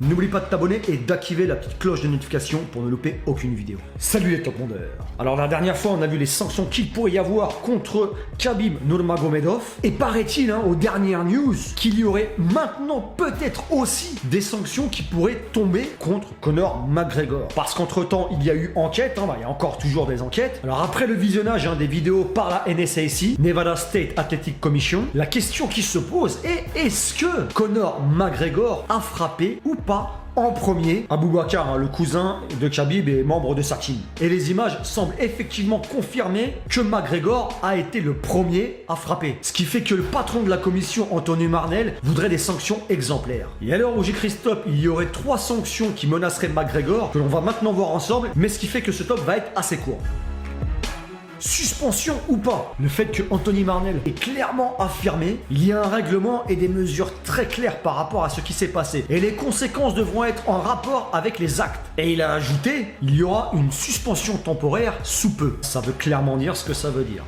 N'oublie pas de t'abonner et d'activer la petite cloche de notification pour ne louper aucune vidéo. Salut les top mondeurs. Alors la dernière fois on a vu les sanctions qu'il pourrait y avoir contre Khabib Nurmagomedov et paraît-il aux dernières news qu'il y aurait maintenant peut-être aussi des sanctions qui pourraient tomber contre Conor McGregor. Parce qu'entre temps il y a eu enquête, il y a encore toujours des enquêtes. Alors après le visionnage des vidéos par la NSAC, Nevada State Athletic Commission, la question qui se pose est est-ce que Conor McGregor a frappé ou pas en premier Abubakar, le cousin de Khabib et membre de sa team. Et les images semblent effectivement confirmer que McGregor a été le premier à frapper. Ce qui fait que le patron de la commission, Anthony Marnell, voudrait des sanctions exemplaires. Et à l'heure où j'écris ce top, il y aurait 3 sanctions qui menaceraient McGregor, que l'on va maintenant voir ensemble, mais ce qui fait que ce top va être assez court. Suspension ou pas, le fait que Anthony Marnell ait clairement affirmé il y a un règlement et des mesures très claires par rapport à ce qui s'est passé et les conséquences devront être en rapport avec les actes. Et il a ajouté il y aura une suspension temporaire sous peu. Ça veut clairement dire ce que ça veut dire.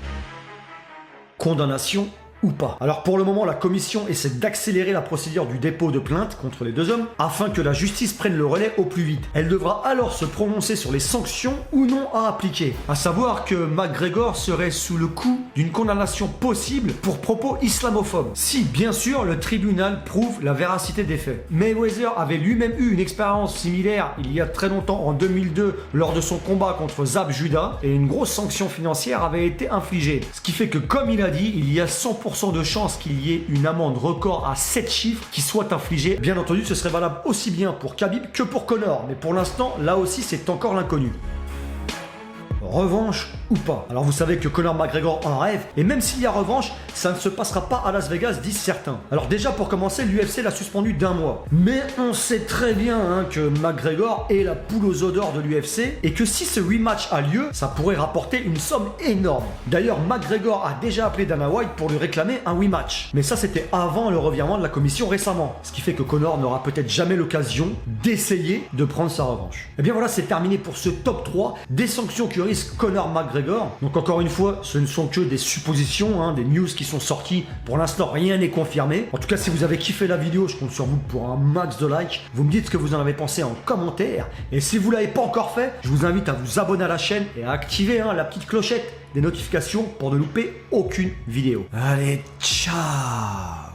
Condamnation ou pas. Alors pour le moment, la commission essaie d'accélérer la procédure du dépôt de plainte contre les 2 hommes afin que la justice prenne le relais au plus vite. Elle devra alors se prononcer sur les sanctions ou non à appliquer. À savoir que McGregor serait sous le coup d'une condamnation possible pour propos islamophobes. Si, bien sûr, le tribunal prouve la véracité des faits. Mayweather avait lui-même eu une expérience similaire il y a très longtemps, en 2002, lors de son combat contre Zab Judah, et une grosse sanction financière avait été infligée. Ce qui fait que, comme il a dit, il y a 100% de chances qu'il y ait une amende record à 7 chiffres qui soit infligée. Bien entendu, ce serait valable aussi bien pour Khabib que pour Conor, mais pour l'instant, là aussi, c'est encore l'inconnu. Revanche ou pas. Alors vous savez que Conor McGregor en rêve, et même s'il y a revanche, ça ne se passera pas à Las Vegas, disent certains. Alors déjà pour commencer, l'UFC l'a suspendu d'1 mois. Mais on sait très bien que McGregor est la poule aux œufs d'or de l'UFC, et que si ce rematch a lieu, ça pourrait rapporter une somme énorme. D'ailleurs, McGregor a déjà appelé Dana White pour lui réclamer un rematch. Mais ça c'était avant le revirement de la commission récemment. Ce qui fait que Conor n'aura peut-être jamais l'occasion d'essayer de prendre sa revanche. Et bien voilà, c'est terminé pour ce top 3 des sanctions que risque Conor McGregor. Donc encore une fois, ce ne sont que des suppositions, des news qui sont sorties. Pour l'instant, rien n'est confirmé. En tout cas, si vous avez kiffé la vidéo, je compte sur vous pour un max de likes. Vous me dites ce que vous en avez pensé en commentaire. Et si vous ne l'avez pas encore fait, je vous invite à vous abonner à la chaîne et à activer la petite clochette des notifications pour ne louper aucune vidéo. Allez, ciao!